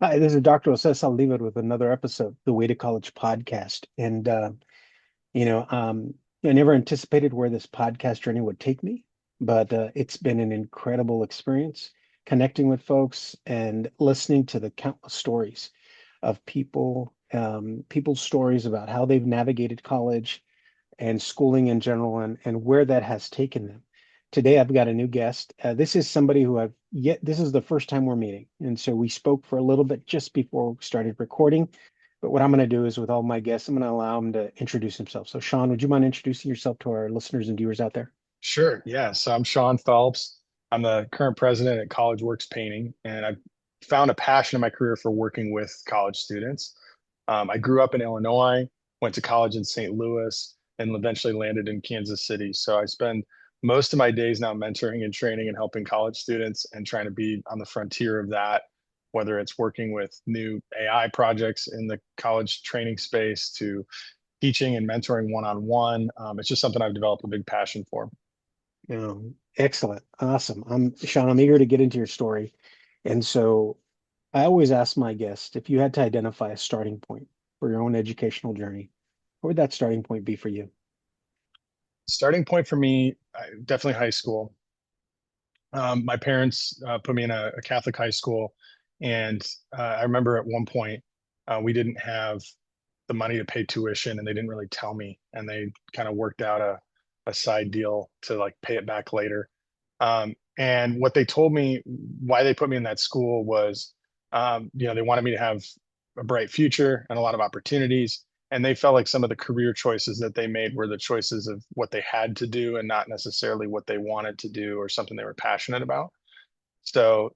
Hi, this is Dr. Jose Saldivar with another episode, the Way to College podcast. You know, um, I never anticipated where this podcast journey would take me, but it's been an incredible experience connecting with folks and listening to the countless stories of people's stories about how they've navigated college and schooling in general and where that has taken them. Today, I've got a new guest. This is somebody who this is the first time we're meeting. And so we spoke for a little bit just before we started recording. But what I'm going to do is with all my guests, I'm going to allow him to introduce himself. So, Sean, would you mind introducing yourself to our listeners and viewers out there? Sure. Yeah. So I'm Sean Phelps. I'm the current president at College Works Painting, and I've found a passion in my career for working with college students. I grew up in Illinois, went to college in St. Louis, and eventually landed in Kansas City. So I spend most of my days now mentoring and training and helping college students and trying to be on the frontier of that, whether it's working with new AI projects in the college training space to teaching and mentoring one-on-one. It's just something I've developed a big passion for. Excellent. Awesome. Sean, I'm eager to get into your story. And so I always ask my guests if you had to identify a starting point for your own educational journey, what would that starting point be for you? Starting point for me, definitely high school. My parents put me in a Catholic high school, and I remember at one point we didn't have the money to pay tuition, and they didn't really tell me, and they kind of worked out a side deal to like pay it back later. And what they told me, why they put me in that school was, they wanted me to have a bright future and a lot of opportunities. And they felt like some of the career choices that they made were the choices of what they had to do and not necessarily what they wanted to do or something they were passionate about. So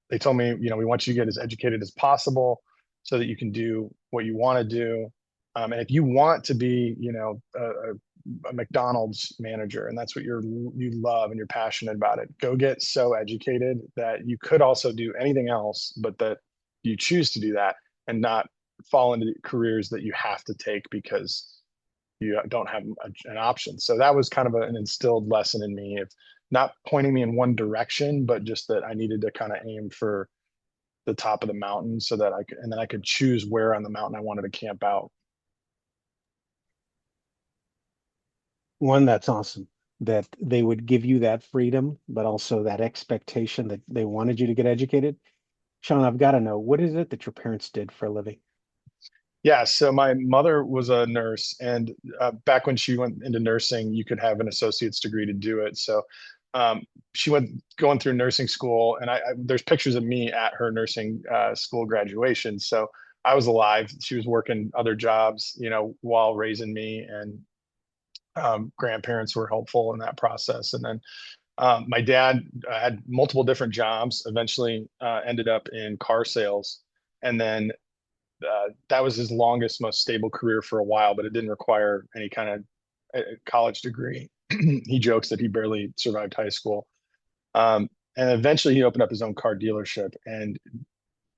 they told me, we want you to get as educated as possible so that you can do what you want to do. And if you want to be, a McDonald's manager, and that's what you love and you're passionate about it, go get so educated that you could also do anything else, but that you choose to do that and not fall into careers that you have to take because you don't have an option. So that was kind of an instilled lesson in me of not pointing me in one direction, but just that I needed to kind of aim for the top of the mountain so that I could, and then I could choose where on the mountain I wanted to camp out. One, that's awesome that they would give you that freedom, but also that expectation that they wanted you to get educated. Sean, I've got to know, what is it that your parents did for a living? Yeah, so my mother was a nurse, and back when she went into nursing, you could have an associate's degree to do it. So um, she went going through nursing school, and there's pictures of me at her nursing school graduation. So I was alive. She was working other jobs, while raising me, and grandparents were helpful in that process. And then my dad had multiple different jobs. Eventually, ended up in car sales, and then that was his longest, most stable career for a while, but it didn't require any kind of college degree. He jokes that he barely survived high school. And eventually he opened up his own car dealership. And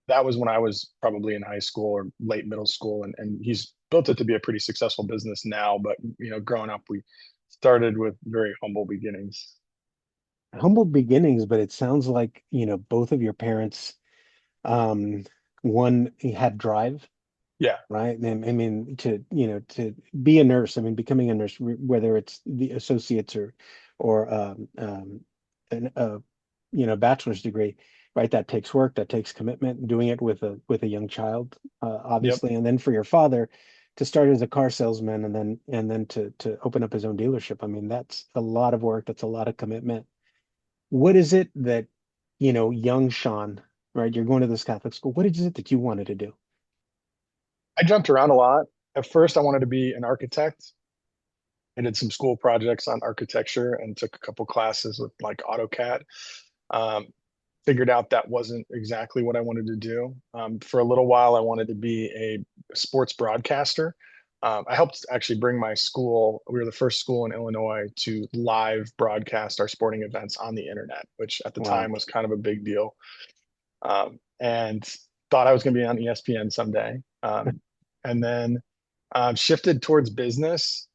that was when I was probably in high school or late middle school. And he's built it to be a pretty successful business now. But, growing up, we started with very humble beginnings. Humble beginnings, but it sounds like, both of your parents, um, one had drive, Yeah. right? And I mean, to be a nurse, I mean, becoming a nurse, whether it's the associates or an bachelor's degree, right? That takes work, that takes commitment. Doing it with a young child, Yep. obviously, and then for your father to start as a car salesman and then to open up his own dealership. I mean, that's a lot of work. That's a lot of commitment. What is it that, young Sean, right? You're going to this Catholic school. What is it that you wanted to do? I jumped around a lot. At first, I wanted to be an architect. I did some school projects on architecture and took a couple classes with like AutoCAD. Um, Figured out that wasn't exactly what I wanted to do. For a little while, I wanted to be a sports broadcaster. I helped actually bring my school. We were the first school in Illinois to live broadcast our sporting events on the internet, which at the time Wow. was kind of a big deal. And thought I was going to be on ESPN someday. And then shifted towards business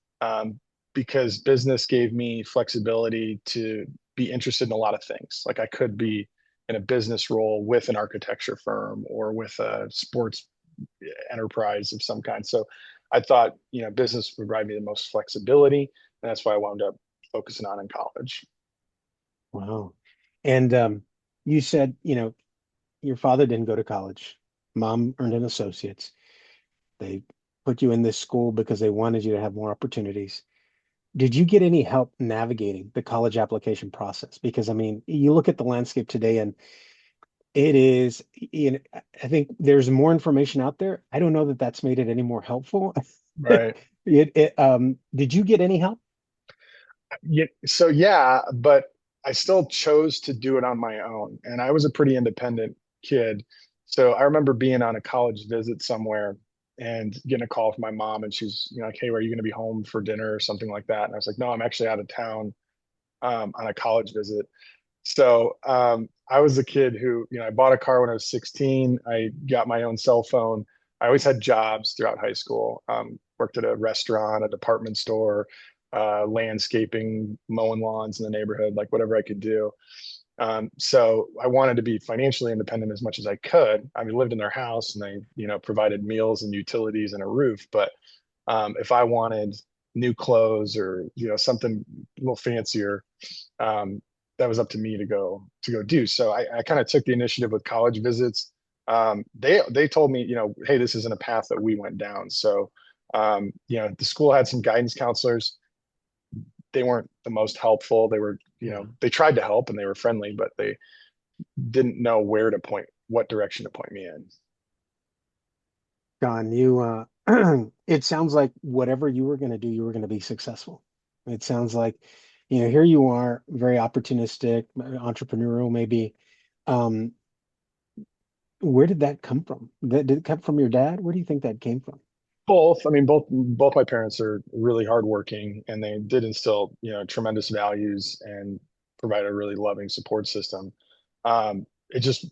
because business gave me flexibility to be interested in a lot of things. Like I could be in a business role with an architecture firm or with a sports enterprise of some kind. So I thought, business would provide me the most flexibility, and that's why I wound up focusing on in college. Wow. And you said, your father didn't go to college. Mom earned an associate's. They put you in this school because they wanted you to have more opportunities. Did you get any help navigating the college application process? Because I mean, you look at the landscape today and it is, I think there's more information out there. I don't know that that's made it any more helpful. Right. Did you get any help? Yeah, so yeah, but I still chose to do it on my own. And I was a pretty independent kid. So I remember being on a college visit somewhere and getting a call from my mom, and she's, like, "Hey, are you going to be home for dinner or something like that?" And I was like, "No, I'm actually out of town on a college visit." So I was a kid who, I bought a car when I was 16. I got my own cell phone. I always had jobs throughout high school. Worked at a restaurant, a department store, landscaping, mowing lawns in the neighborhood, like whatever I could do. So I wanted to be financially independent as much as I could. I mean, lived in their house and they, provided meals and utilities and a roof. But if I wanted new clothes or, something a little fancier, um, that was up to me to go do. So I kind of took the initiative with college visits. They told me, hey, this isn't a path that we went down. So the school had some guidance counselors. They weren't the most helpful. They were, Yeah. they tried to help and they were friendly, but they didn't know what direction to point me in. John, it sounds like whatever you were going to do, you were going to be successful. It sounds like, here you are, very opportunistic, entrepreneurial, maybe. Um, where did that come from? Did it come from your dad? Where do you think that came from? Both. I mean, both my parents are really hardworking, and they did instill, tremendous values and provide a really loving support system. It just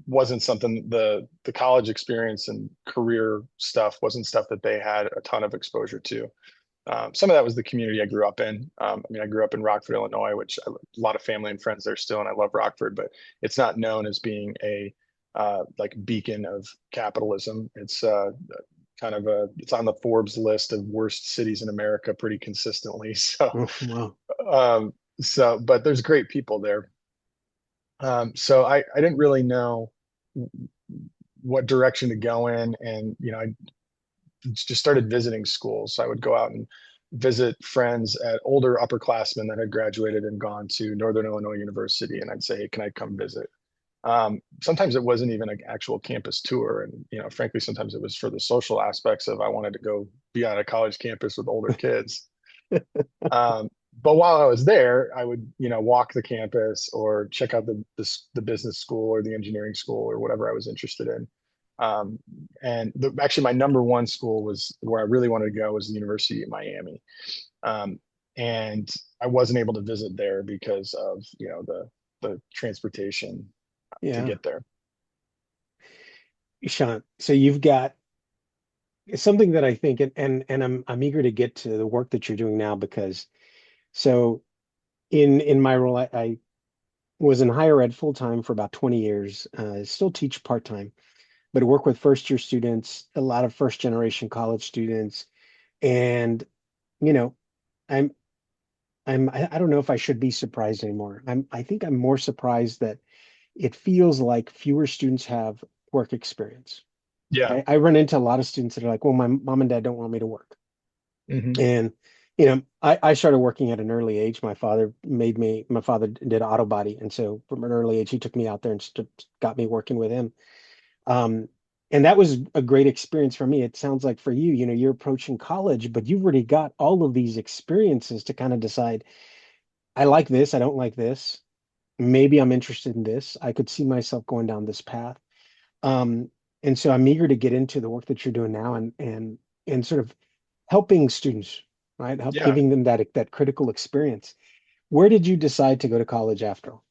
wasn't something the college experience and career stuff wasn't stuff that they had a ton of exposure to. Some of that was the community I grew up in. I mean, I grew up in Rockford, Illinois, which a lot of family and friends there still, and I love Rockford, but it's not known as being a like beacon of capitalism. It's kind of it's on the Forbes list of worst cities in America pretty consistently. So, Oh, wow. um, but there's great people there. So I didn't really know what direction to go in, and I just started visiting schools. So I would go out and visit friends at older upperclassmen that had graduated and gone to Northern Illinois University, and I'd say, "Hey, can I come visit?" Sometimes it wasn't even an actual campus tour, and frankly, sometimes it was for the social aspects of I wanted to go be on a college campus with older kids. Um, but while I was there, I would walk the campus or check out the business school or the engineering school or whatever I was interested in. Um, and actually, my number one school was where I really wanted to go was the University of Miami, um, and I wasn't able to visit there because of the transportation to Yeah. get there. Sean, so you've got something that I think, and I'm eager to get to the work that you're doing now because so in my role, I was in higher ed full time for about 20 years. Still teach part time, but I work with first year students, a lot of first generation college students, and you know, I'm I don't know if I should be surprised anymore. I think I'm more surprised that it feels like fewer students have work experience. Yeah. I run into a lot of students that are like, well, my mom and dad don't want me to work. Hmm. And, I started working at an early age. My father did auto body. And so from an early age, he took me out there and got me working with him. Um, and that was a great experience for me. It sounds like for you, you're approaching college, but you've already got all of these experiences to kind of decide, I like this, I don't like this. Maybe I'm interested in this. I could see myself going down this path. Um, and so I'm eager to get into the work that you're doing now and sort of helping students, right? Help Yeah. giving them that critical experience. Where did you decide to go to college after all?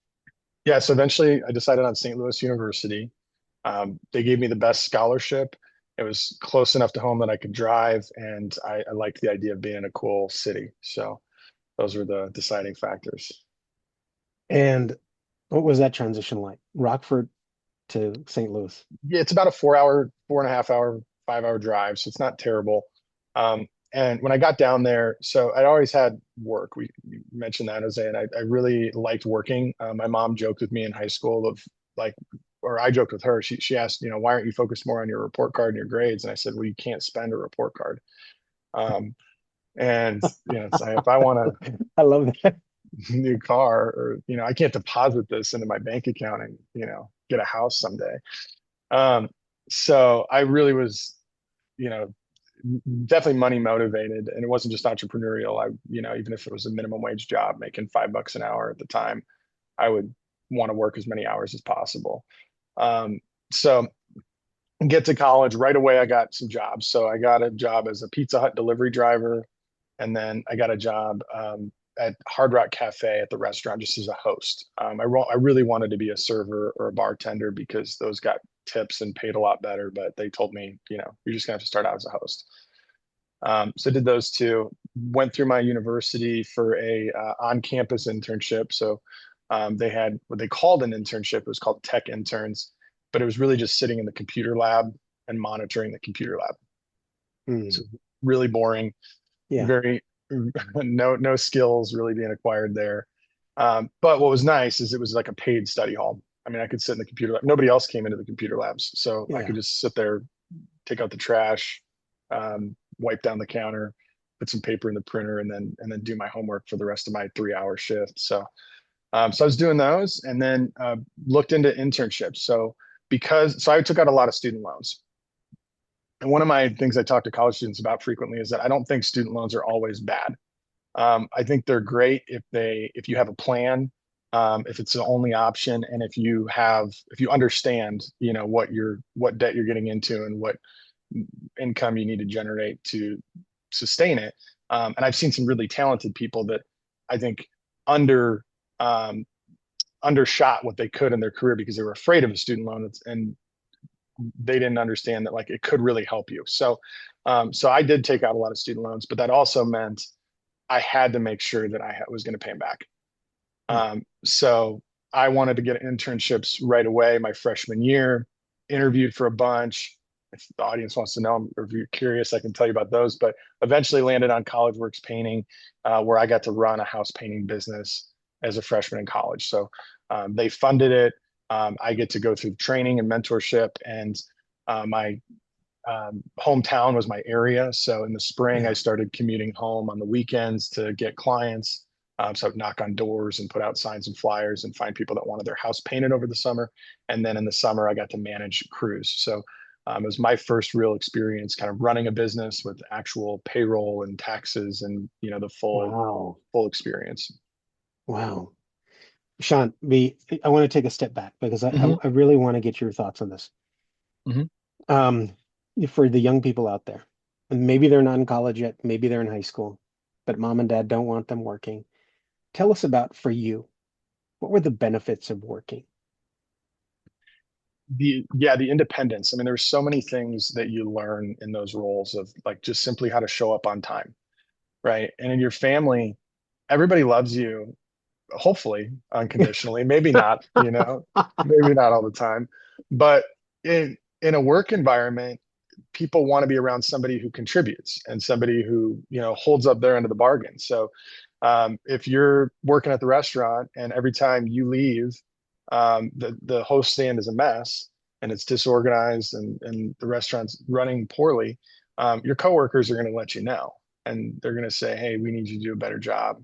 Yeah. So eventually I decided on St. Louis University. They gave me the best scholarship. It was close enough to home that I could drive, and I liked the idea of being in a cool city. So those were the deciding factors. And What was that transition like? Rockford to St. Louis. Yeah, it's about a 4 hour, 4.5 hour, 5 hour drive, so it's not terrible. And when I got down there, so I'd always had work. We mentioned that, Jose, and I really liked working. My mom joked with me in high school of like, or I joked with her. She asked, why aren't you focused more on your report card and your grades? And I said, well, you can't spend a report card. Um, and it's like, if I want a I love that. new car, or I can't deposit this into my bank account and get a house someday. Um, so I really was, you know, definitely money motivated, and it wasn't just entrepreneurial. Even if it was a minimum wage job making $5 an hour at the time, I would want to work as many hours as possible. Um, so get to college right away, I got some jobs. So I got a job as a Pizza Hut delivery driver, and then I got a job at Hard Rock Cafe at the restaurant just as a host. I really wanted to be a server or a bartender because those got tips and paid a lot better. But they told me, you're just gonna have to start out as a host. So I did those two. Went through my university for a on-campus internship. So they had what they called an internship. It was called tech interns, but it was really just sitting in the computer lab and monitoring the computer lab. So Mm, really boring, yeah. very no skills really being acquired there. But what was nice is it was like a paid study hall. I mean, I could sit in the computer lab. Nobody else came into the computer labs, so I Yeah. could just sit there, take out the trash, wipe down the counter, put some paper in the printer, and then do my homework for the rest of my 3 hour shift. So I was doing those, and then looked into internships. So I took out a lot of student loans. And one of my things I talk to college students about frequently is that I don't think student loans are always bad. I think they're great if you have a plan, if it's the only option, and if you understand, what debt you're getting into and what income you need to generate to sustain it. And I've seen some really talented people that I think under um, undershot what they could in their career because they were afraid of a student loan, and they didn't understand that like it could really help you. So I did take out a lot of student loans, but that also meant I had to make sure that I was going to pay them back. Mm. So I wanted to get internships right away my freshman year, interviewed for a bunch. If the audience wants to know, or if you're curious, I can tell you about those. But eventually landed on College Works Painting, where I got to run a house painting business as a freshman in college. So they funded it. I get to go through training and mentorship, and my hometown was my area. So in the spring, I Yeah. started commuting home on the weekends to get clients. So I'd knock on doors and put out signs and flyers and find people that wanted their house painted over the summer. And then in the summer, I got to manage crews. So it was my first real experience kind of running a business with actual payroll and taxes and, the Wow. full experience. Wow. Sean, I want to take a step back because Hmm. I really want to get your thoughts on this. Hmm. Um, for the young people out there, and maybe they're not in college yet, maybe they're in high school, but mom and dad don't want them working. Tell us about for you, what were the benefits of working? The independence. I mean, there's so many things that you learn in those roles of like just simply how to show up on time, right? And in your family, everybody loves you, hopefully unconditionally, maybe not, maybe not all the time. But in a work environment, people want to be around somebody who contributes and somebody who, holds up their end of the bargain. So if you're working at the restaurant and every time you leave, the host stand is a mess and it's disorganized and the restaurant's running poorly, your coworkers are going to let you know. And they're going to say, "Hey, we need you to do a better job.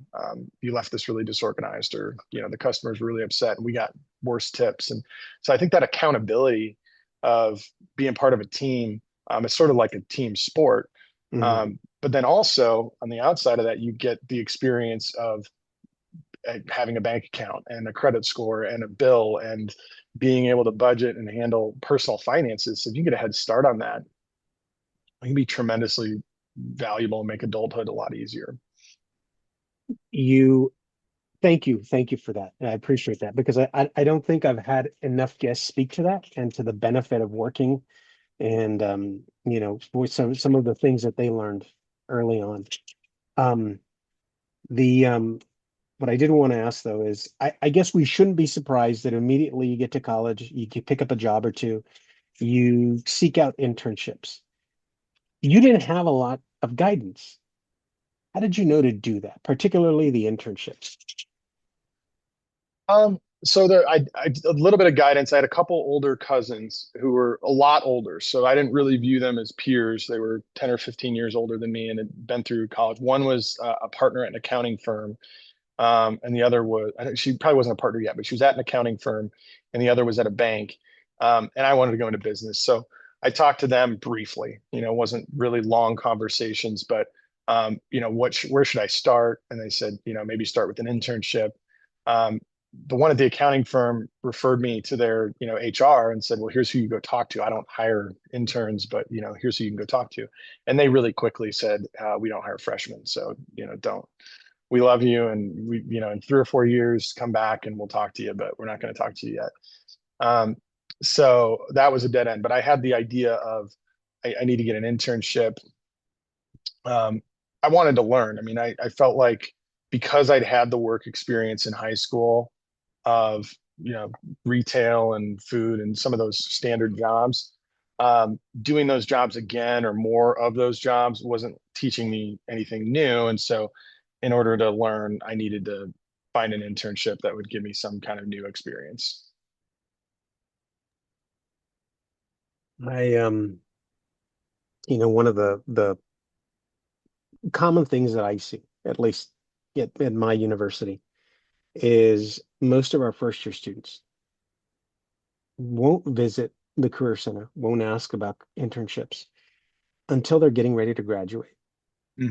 You left this really disorganized, or the customer's really upset, and we got worse tips." And so I think that accountability of being part of a team, it's sort of like a team sport. Mhm. But then also on the outside of that, you get the experience of having a bank account and a credit score and a bill and being able to budget and handle personal finances. So if you get a head start on that, it can be tremendously valuable and make adulthood a lot easier. You thank you for that. I appreciate that because I don't think I've had enough guests speak to that and to the benefit of working and with some of the things that they learned early on. Um, the what I did want to ask though is I guess we shouldn't be surprised that immediately you get to college, you can pick up a job or two, you seek out internships. You didn't have a lot of guidance. How did you know to do that, particularly the internships? So there, I a little bit of guidance. I had a couple older cousins who were a lot older, so I didn't really view them as peers. They were 10 or 15 years older than me and had been through college. One was a partner at an accounting firm, and the other was, she probably wasn't a partner yet, but she was at an accounting firm, and the other was at a bank. And I wanted to go into business. So I talked to them briefly, it wasn't really long conversations, but, where should I start? And they said, maybe start with an internship. Um, the one at the accounting firm referred me to their, HR and said, well, here's who you go talk to. I don't hire interns, but, here's who you can go talk to. And they really quickly said, we don't hire freshmen. So, don't, we love you, and we, in 3 or 4 years come back and we'll talk to you, but we're not going to talk to you yet. So that was a dead end, but I had the idea of, I need to get an internship. um, I wanted to learn. I mean, I felt like because I'd had the work experience in high school of, retail and food and some of those standard jobs, doing those jobs again or more of those jobs wasn't teaching me anything new. And so in order to learn, I needed to find an internship that would give me some kind of new experience. I one of the common things that I see, at least at my university, is most of our first year students won't visit the career center, won't ask about internships until they're getting ready to graduate.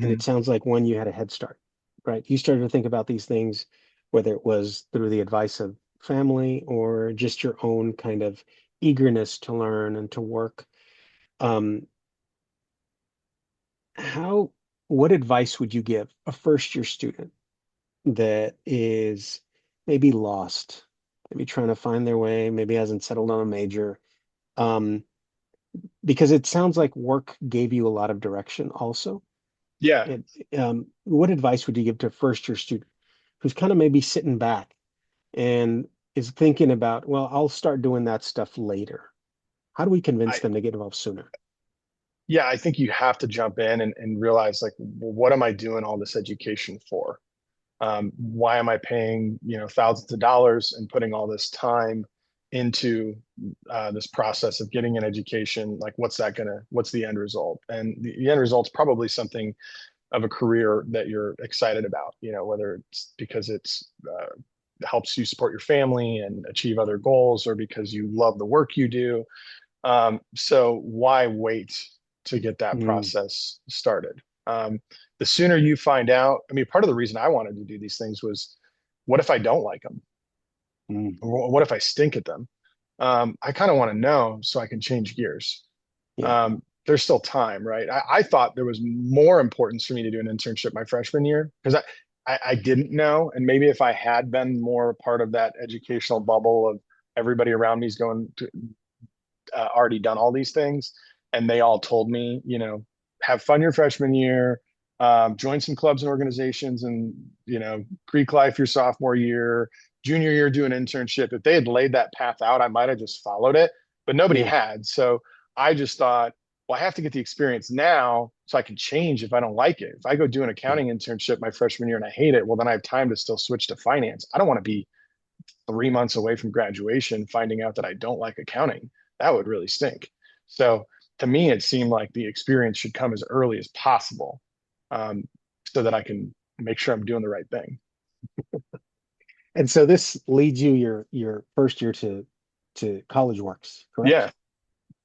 And Hmm. it sounds like one, you had a head start, right? You started to think about these things, whether it was through the advice of family or just your own kind of eagerness to learn and to work. Um, how, what advice would you give a first year student that is maybe lost, maybe trying to find their way, maybe hasn't settled on a major? Um, because it sounds like work gave you a lot of direction also. Yeah, It, what advice would you give to a first year student who's kind of maybe sitting back and is thinking about, well, I'll start doing that stuff later? How do we convince I them to get involved sooner? yeah, I think you have to jump in and realize, like, well, what am I doing all this education for? Why am I paying, thousands of dollars and putting all this time into this process of getting an education? Like, what's the end result? And the end result's probably something of a career that you're excited about, whether it's because it's helps you support your family and achieve other goals, or because you love the work you do. So why wait to get that Mm, process started? The sooner you find out, I mean, part of the reason I wanted to do these things was, what if I don't like them? mm, Or what if I stink at them? I kind of want to know so I can change gears. yeah, There's still time, right? I thought there was more importance for me to do an internship my freshman year because I didn't know. And maybe if I had been more part of that educational bubble of everybody around me is going to already done all these things, and they all told me, have fun your freshman year, join some clubs and organizations, and Greek life your sophomore year, junior year do an internship. If they had laid that path out, I might have just followed it, but nobody yeah, had. So I just thought, well, I have to get the experience now so I can change if I don't like it. If I go do an yeah. accounting internship my freshman year and I hate it, well, then I have time to still switch to finance. I don't want to be 3 months away from graduation finding out that I don't like accounting. That would really stink. So to me, it seemed like the experience should come as early as possible, um, so that I can make sure I'm doing the right thing. And so this leads you your first year to College Works, correct? Yeah.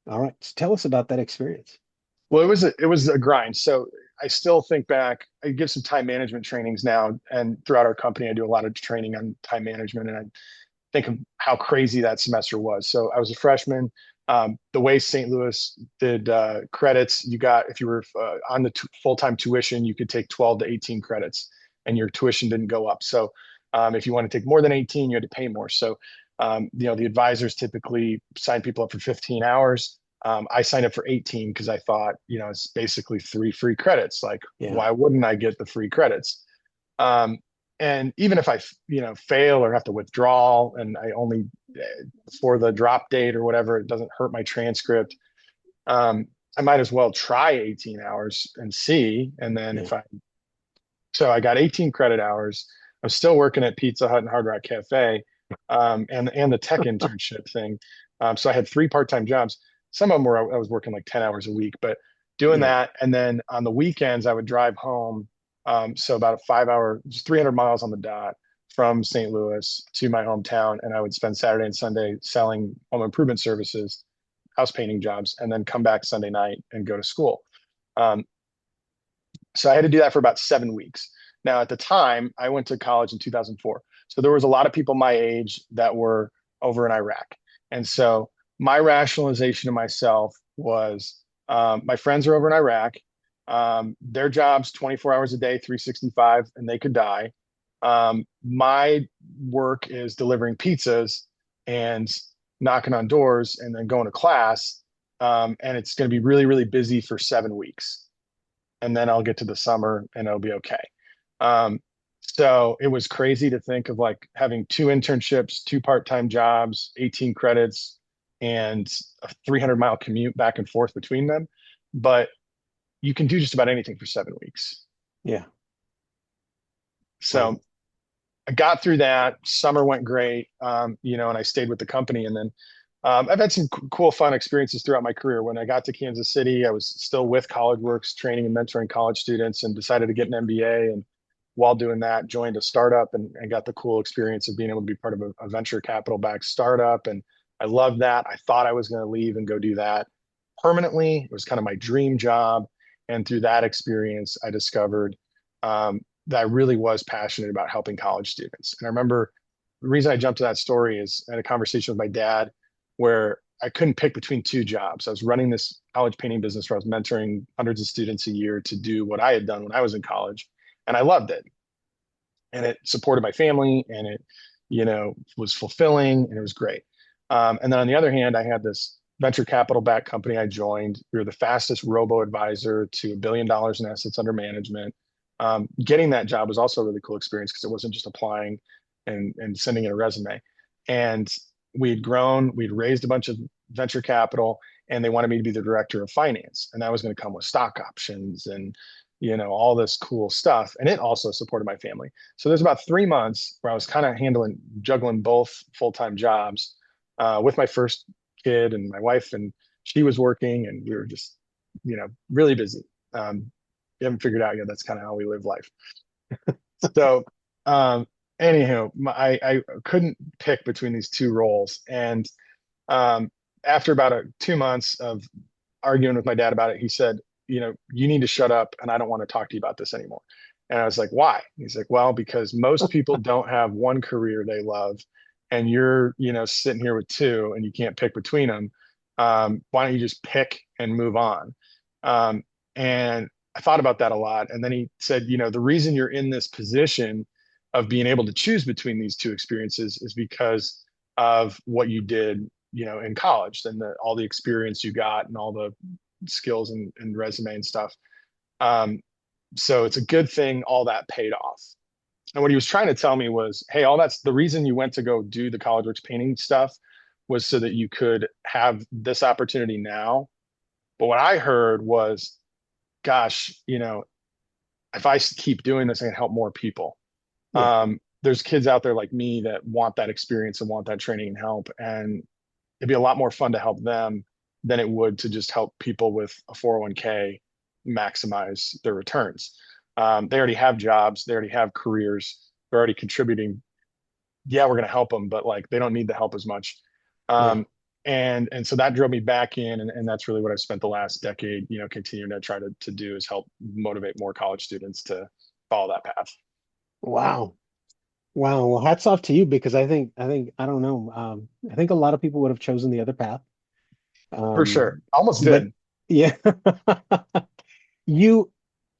All right. So tell us about that experience. Well, it was a grind. So I still think back. I give some time management trainings now, and throughout our company, I do a lot of training on time management, and I think of how crazy that semester was. So I was a freshman. The way St. Louis did credits, you got, if you were on the full-time tuition, you could take 12 to 18 credits, and your tuition didn't go up. So if you want to take more than 18, you had to pay more. So the advisors typically sign people up for 15 hours. I signed up for 18 because I thought, it's basically 3 free credits. Like, Yeah. why wouldn't I get the free credits? Um, And even if I, fail or have to withdraw and I only for the drop date or whatever, it doesn't hurt my transcript. Um, I might as well try 18 hours and see. And then Yeah. if I, so I got 18 credit hours. I'm still working at Pizza Hut and Hard Rock Cafe, and the tech internship thing. So I had three part-time jobs. Some of them were I was working like 10 hours a week, but doing Yeah. that. And then on the weekends, I would drive home. So about a 5 hour, just 300 miles on the dot from St. Louis to my hometown. And I would spend Saturday and Sunday selling home improvement services, house painting jobs, and then come back Sunday night and go to school. Um, so I had to do that for about 7 weeks. Now, at the time, I went to college in 2004. So there was a lot of people my age that were over in Iraq. And so my rationalization to myself was my friends are over in Iraq. Their jobs 24 hours a day, 365, and they could die. My work is delivering pizzas and knocking on doors and then going to class. And it's going to be really, really busy for 7 weeks, and then I'll get to the summer and it'll be okay. Um, so it was crazy to think of like having two internships, two part-time jobs, 18 credits, and a 300-mile commute back and forth between them. But you can do just about anything for 7 weeks. Yeah. So Wow. I got through that. Summer went great, and I stayed with the company. And then I've had some cool, fun experiences throughout my career. When I got to Kansas City, I was still with CollegeWorks, training and mentoring college students, and decided to get an MBA. And while doing that, joined a startup and got the cool experience of being able to be part of a venture capital backed startup. And I loved that. I thought I was going to leave and go do that permanently. It was kind of my dream job. And through that experience, I discovered that I really was passionate about helping college students. And I remember the reason I jumped to that story is I had a conversation with my dad where I couldn't pick between two jobs. I was running this college painting business where I was mentoring hundreds of students a year to do what I had done when I was in college. And I loved it. And it supported my family, and it, was fulfilling, and it was great. And then on the other hand, I had this venture capital backed company I joined. We were the fastest robo advisor to $1 billion in assets under management. Getting that job was also a really cool experience because it wasn't just applying and sending in a resume. And we'd grown, we'd raised a bunch of venture capital, and they wanted me to be the director of finance. And that was going to come with stock options and, all this cool stuff. And it also supported my family. So there's about 3 months where I was kind of juggling both full-time jobs with my first kid and my wife, and she was working, and we were just, really busy. You haven't figured out yet. That's kind of how we live life. So, anywho, I couldn't pick between these two roles. And after about 2 months of arguing with my dad about it, he said, you need to shut up, and I don't want to talk to you about this anymore. And I was like, why? He's like, well, because most people don't have one career they love, and you're, sitting here with two, and you can't pick between them. Why don't you just pick and move on? And I thought about that a lot. And then he said, the reason you're in this position of being able to choose between these two experiences is because of what you did, in college, and all the experience you got and all the skills and resume and stuff. Um, so it's a good thing all that paid off. And what he was trying to tell me was, hey, all that's the reason you went to go do the CollegeWorks painting stuff was so that you could have this opportunity now. But what I heard was, gosh, if I keep doing this, I can help more people. Yeah. There's kids out there like me that want that experience and want that training and help. And it'd be a lot more fun to help them than it would to just help people with a 401k maximize their returns. They already have jobs, they already have careers, they're already contributing. Yeah, we're going to help them, but like they don't need the help as much. Yeah. Um, and so that drove me back in, and that's really what I've spent the last decade, continuing to try to do is help motivate more college students to follow that path. Wow. Wow. Well, hats off to you because I don't know. I think a lot of people would have chosen the other path. For sure. Um, Almost but did. yeah, you,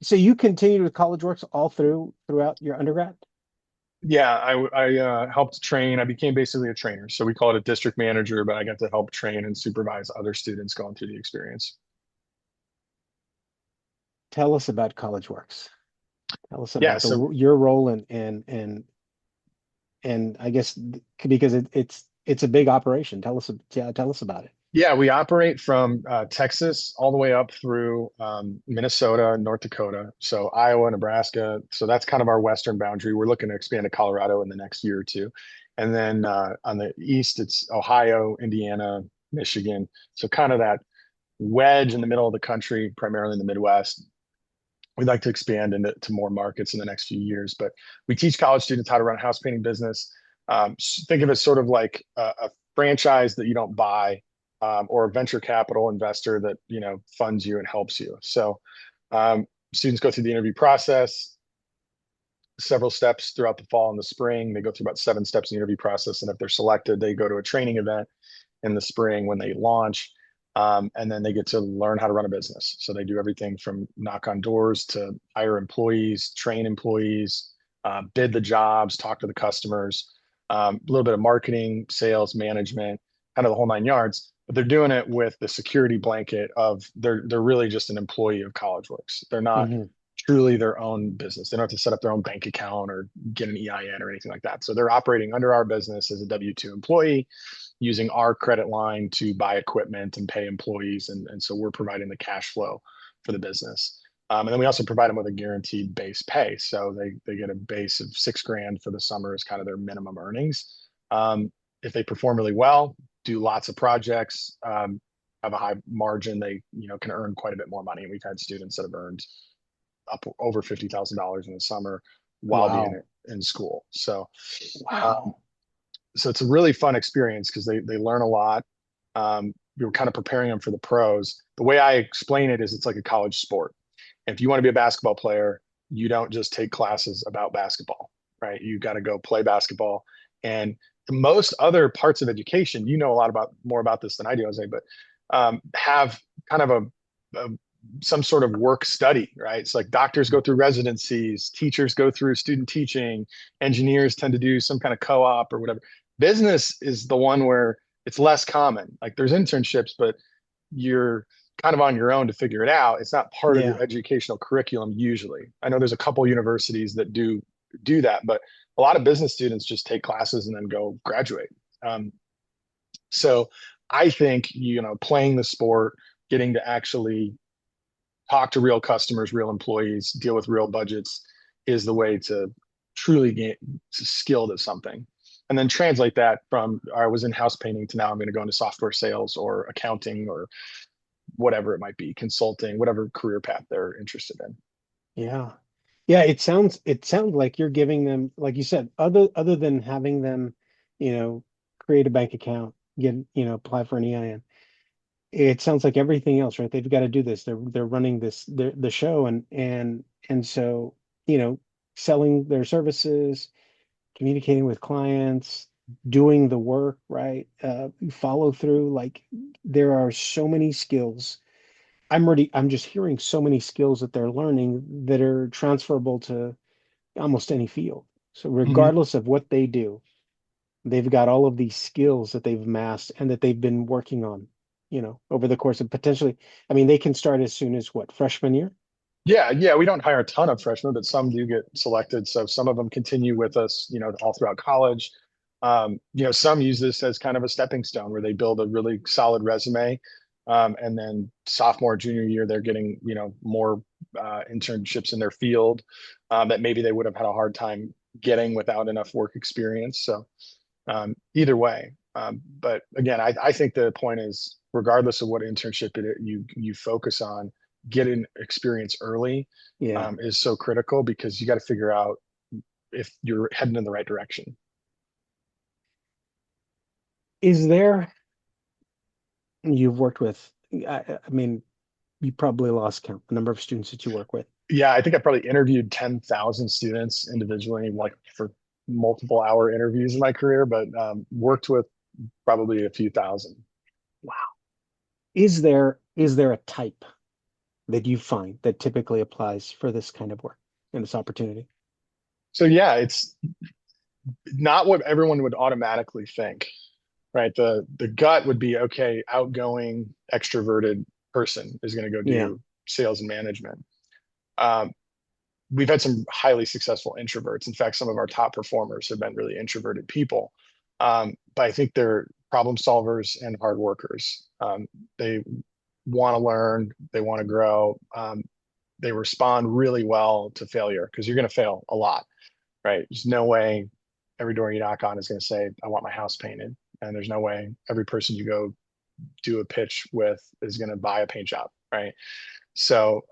so you continued with College Works all throughout your undergrad? Yeah, I helped train. I became basically a trainer. So we call it a district manager, but I got to help train and supervise other students going through the experience. Tell us about College Works. Tell us Yeah, about so your role and I guess because it's a big operation. Tell us about it. yeah, we operate from Texas all the way up through Minnesota, North Dakota, so Iowa, Nebraska. So that's kind of our western boundary. We're looking to expand to Colorado in the next year or two. And then on the east, it's Ohio, Indiana, Michigan. So kind of that wedge in the middle of the country, primarily in the Midwest. We'd like to expand into more markets in the next few years, but we teach college students how to run a house painting business. Think of it sort of like a franchise that you don't buy, or a venture capital investor that funds you and helps you. So students go through the interview process, several steps throughout the fall and the spring. They go through about 7 steps in the interview process, and if they're selected, they go to a training event in the spring when they launch. And then they get to learn how to run a business. So they do everything from knock on doors to hire employees, train employees, bid the jobs, talk to the customers, a little bit of marketing, sales, management, kind of the whole 9 yards. But they're doing it with the security blanket of they're really just an employee of College Works. They're not Hmm. truly their own business. They don't have to set up their own bank account or get an EIN or anything like that. So they're operating under our business as a W-2 employee, using our credit line to buy equipment and pay employees. And so we're providing the cash flow for the business. And then we also provide them with a guaranteed base pay. So they get a base of 6 grand for the summer as kind of their minimum earnings. If they perform really well, do lots of projects, have a high margin, they can earn quite a bit more money. And we've had students that have earned up over $50,000 in the summer while being Wow. in school. Um, Wow. so it's a really fun experience because they learn a lot. We were kind of preparing them for the pros. The way I explain it is it's like a college sport. If you want to be a basketball player, you don't just take classes about basketball, right? You got to go play basketball. And most other parts of education, you know a lot about more about this than I do, Jose, but have kind of a some sort of work study, right? It's like doctors go through residencies, teachers go through student teaching, engineers tend to do some kind of co-op or whatever. Business is the one where it's less common. Like there's internships, but you're kind of on your own to figure it out. It's not part of Yeah. your educational curriculum usually. I know there's a couple universities that do that, but a lot of business students just take classes and then go graduate. Um, so I think playing the sport, getting to actually talk to real customers, real employees, deal with real budgets is the way to truly get skilled at something. And then translate that from I was in house painting to now I'm going to go into software sales or accounting or whatever it might be, consulting, whatever career path they're interested in. Yeah. Yeah, it sounds like you're giving them, like you said, other than having them, create a bank account, apply for an EIN. It sounds like everything else, right? They've got to do this. They're running the show and so, you know, selling their services, communicating with clients, doing the work, right? Follow through. Like there are so many skills. I'm just hearing so many skills that they're learning that are transferable to almost any field. So Mm-hmm. regardless of what they do, they've got all of these skills that they've amassed and that they've been working on, over the course of potentially, I mean, they can start as soon as what, freshman year? Yeah, yeah, we don't hire a ton of freshmen, but some do get selected. So some of them continue with us, all throughout college. Some use this as kind of a stepping stone where they build a really solid resume. And then sophomore, junior year, they're getting, more internships in their field that maybe they would have had a hard time getting without enough work experience. So either way. But again, I think the point is, regardless of what internship you focus on, getting experience early Yeah. is so critical because you got to figure out if you're heading in the right direction. Is there, you've worked with, I mean, you probably lost count the number of students that you work with. Yeah, I think I probably interviewed 10,000 students individually, like for multiple hour interviews in my career, but worked with probably a few thousand. Wow. Is there a type that you find that typically applies for this kind of work and this opportunity? So yeah, it's not what everyone would automatically think, right? The gut would be okay, outgoing, extroverted person is going to go Yeah. do sales and management. Um, we've had some highly successful introverts. In fact, some of our top performers have been really introverted people. But I think they're problem solvers and hard workers. They want to learn, they want to grow. They respond really well to failure because you're going to fail a lot, right? There's no way every door you knock on is going to say, I want my house painted. And there's no way every person you go do a pitch with is going to buy a paint job, right? So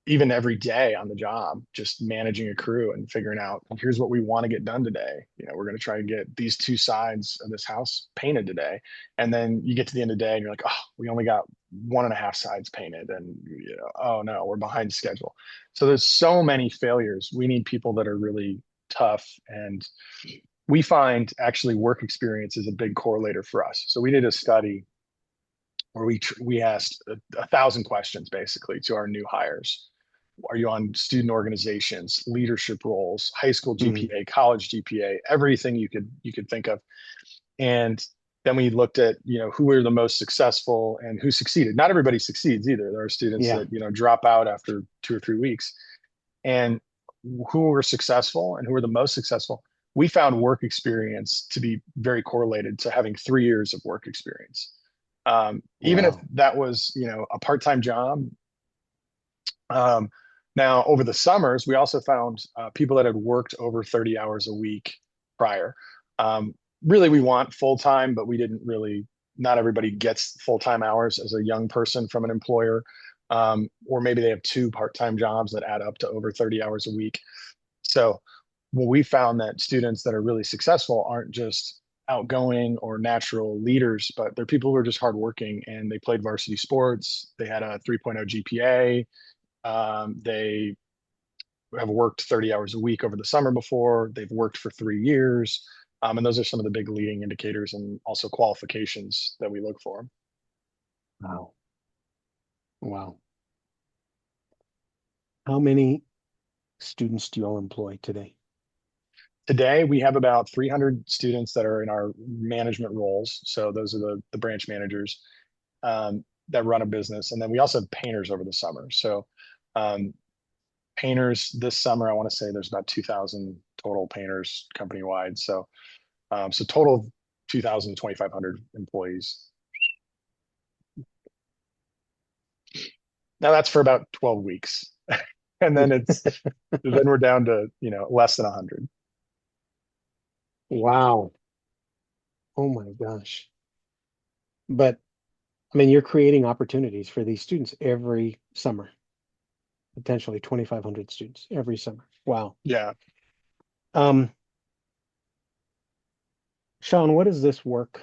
even every day on the job, just managing a crew and figuring out, here's what we want to get done today. We're going to try to get these two sides of this house painted today. And then you get to the end of the day and you're like, oh, we only got 1.5 sides painted. And, oh no, we're behind schedule. So there's so many failures. We need people that are really tough. And we find actually work experience is a big correlator for us. So we did a study where we asked 1,000 questions basically to our new hires. Are you on student organizations, leadership roles, high school Mm, GPA, college GPA, everything you could think of? And then we looked at who were the most successful and who succeeded. Not everybody succeeds either. There are students yeah. that drop out after 2 or 3 weeks. And who were successful and who were the most successful, we found work experience to be very correlated to having 3 years of work experience. Even if Wow. that was a part-time job. Um, Now, over the summers, we also found people that had worked over 30 hours a week prior. Um, Really, we want full time, but we didn't really, not everybody gets full time hours as a young person from an employer. Or maybe they have two part time jobs that add up to over 30 hours a week. So, well, we found that students that are really successful aren't just outgoing or natural leaders, but they're people who are just hardworking and they played varsity sports. They had a 3.0 GPA. They have worked 30 hours a week over the summer before. They've worked for 3 years. And those are some of the big leading indicators and also qualifications that we look for. Wow. Wow. How many students do you all employ today? Today, we have about 300 students that are in our management roles. So those are the branch managers that run a business. And then we also have painters over the summer. So um, painters this summer, I want to say there's about 2,000 total painters company wide. So total of 2,000 to 2,500 employees. Now that's for about 12 weeks. And then we're down to, less than 100. Wow. Oh my gosh. But I mean, you're creating opportunities for these students every summer, potentially 2,500 students every summer. Wow. Yeah, Um, Sean, what has this work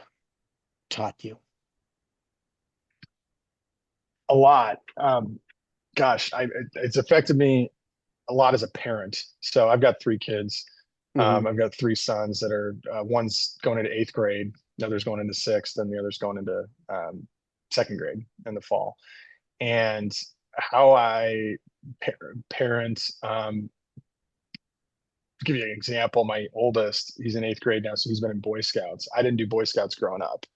taught you? a lot. Gosh, it's affected me a lot as a parent. So I've got 3 kids. Hmm. I've got 3 sons that are one's going into 8th grade, the other's going into sixth, and the other's going into second grade in the fall. And how I parent, to give you an example, my oldest, he's in 8th grade now, so he's been in Boy Scouts. I didn't do Boy Scouts growing up,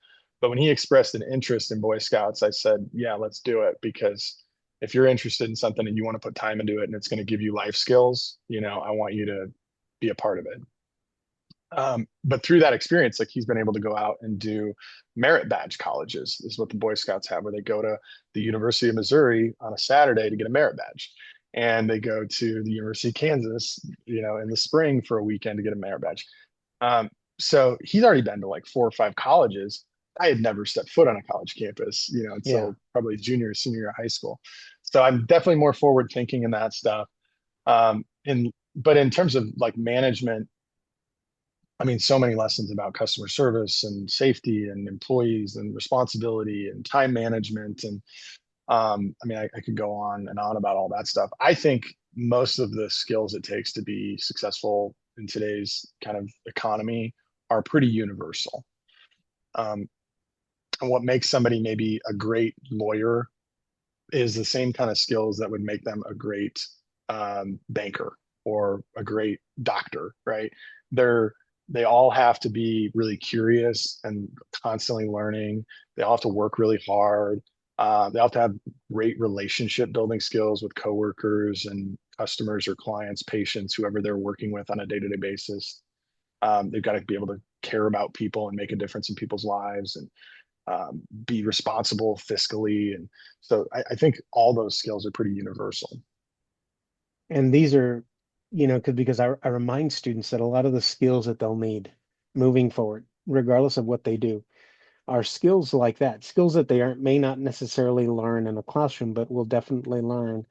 but when he expressed an interest in Boy Scouts, I said, "Yeah, let's do it." Because if you're interested in something and you want to put time into it, and it's going to give you life skills, I want you to be a part of it. But through that experience, like he's been able to go out and do merit badge colleges, is what the Boy Scouts have, where they go to the University of Missouri on a Saturday to get a merit badge. And they go to the University of Kansas, in the spring for a weekend to get a merit badge. Um, so he's already been to like 4 or 5 colleges. I had never stepped foot on a college campus, Yeah. until probably junior or senior year of high school. So I'm definitely more forward thinking in that stuff. But in terms of like management, I mean, so many lessons about customer service and safety and employees and responsibility and time management. And I mean, I could go on and on about all that stuff. I think most of the skills it takes to be successful in today's kind of economy are pretty universal. Um, and what makes somebody maybe a great lawyer is the same kind of skills that would make them a great banker or a great doctor, right? They're they all have to be really curious and constantly learning. They all have to work really hard. They all have to have great relationship building skills with coworkers and customers or clients, patients, whoever they're working with on a day-to-day basis. They've got to be able to care about people and make a difference in people's lives, and be responsible fiscally. And so I think all those skills are pretty universal. And these are, because I remind students that a lot of the skills that they'll need moving forward, regardless of what they do, are skills like that, skills that they aren't may not necessarily learn in a classroom, but will definitely learn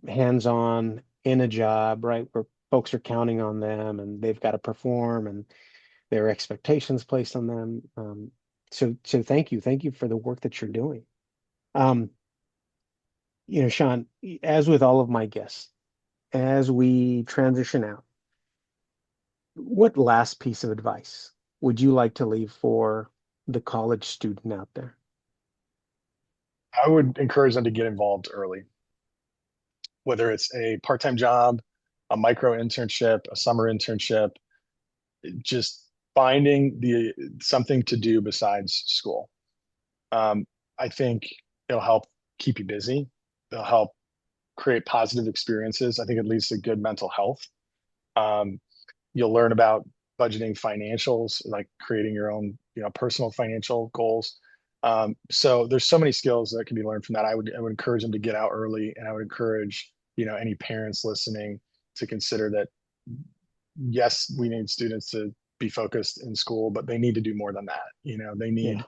hands-on in a job, right? Where folks are counting on them and they've got to perform and there are expectations placed on them. So thank you. Thank you for the work that you're doing. Um, Sean, as with all of my guests, as we transition out, what last piece of advice would you like to leave for the college student out there? I would encourage them to get involved early, whether it's a part-time job, a micro internship, a summer internship, just finding the something to do besides school. Um, I think it'll help keep you busy. It'll help create positive experiences. I think it leads to good mental health. Um, you'll learn about budgeting financials, like creating your own, personal financial goals. So there's so many skills that can be learned from that. I would encourage them to get out early, and I would encourage, any parents listening to consider that, yes, we need students to be focused in school, but they need to do more than that. They Yeah, need,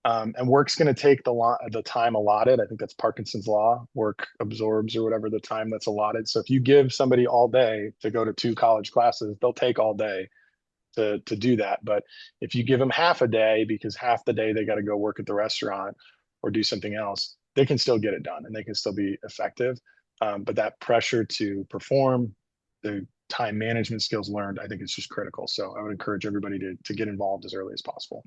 and work's going to take the time allotted. I think that's Parkinson's law. Work absorbs or whatever the time that's allotted. So if you give somebody all day to go to two college classes, they'll take all day to do that. But if you give them half a day, because half the day they got to go work at the restaurant or do something else, they can still get it done and they can still be effective. But that pressure to perform, the time management skills learned, I think it's just critical. So I would encourage everybody to get involved as early as possible.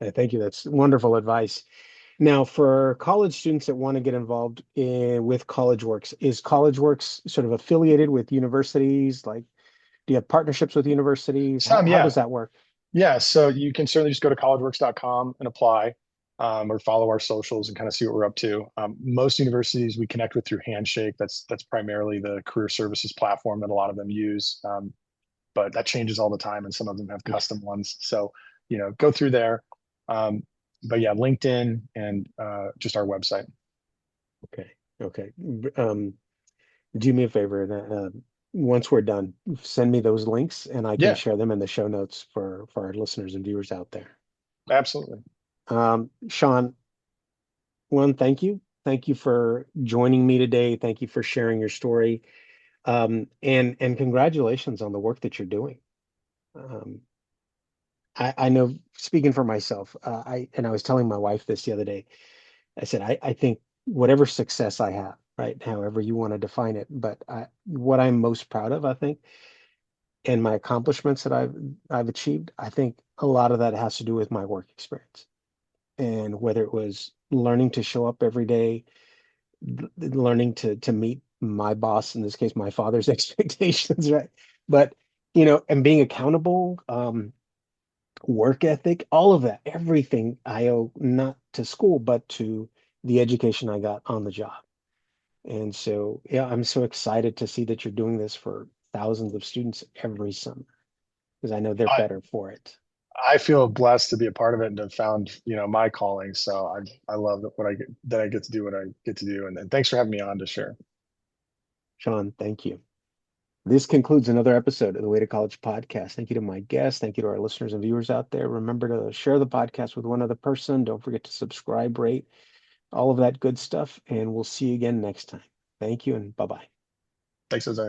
thank you. That's wonderful advice. Now, for college students that want to get involved with CollegeWorks, is CollegeWorks sort of affiliated with universities? Like, do you have partnerships with universities? How, Some, how yeah. does that work? Yeah, so you can certainly just go to collegeworks.com and apply, or follow our socials and kind of see what we're up to. Most universities we connect with through Handshake. That's primarily the career services platform that a lot of them use, but that changes all the time, and some of them have Yeah. custom ones. So go through there. Um, but yeah, LinkedIn and just our website. Okay. Okay. Do me a favor. Once we're done, send me those links and I can Yeah, share them in the show notes for our listeners and viewers out there. absolutely. Sean, one, thank you. Thank you for joining me today. Thank you for sharing your story. And congratulations on the work that you're doing. Um, I know, speaking for myself, I was telling my wife this the other day. I said I think whatever success I have, right, however you want to define it, but what I'm most proud of, I think, and my accomplishments that I've achieved, I think a lot of that has to do with my work experience. And whether it was learning to show up every day, learning to meet my boss, in this case, my father's expectations, right? But and being accountable, work ethic, all of that, everything I owe not to school, but to the education I got on the job. And so, yeah, I'm so excited to see that you're doing this for thousands of students every summer because I know they're I better for it. I feel blessed to be a part of it and to have found my calling. So I love what I get to do what I get to do, and thanks for having me on to share. Sean, thank you. This concludes another episode of the Way to College podcast. Thank you to my guests. Thank you to our listeners and viewers out there. Remember to share the podcast with one other person. Don't forget to subscribe, rate, all of that good stuff. And we'll see you again next time. Thank you and bye bye. Thanks, Jose.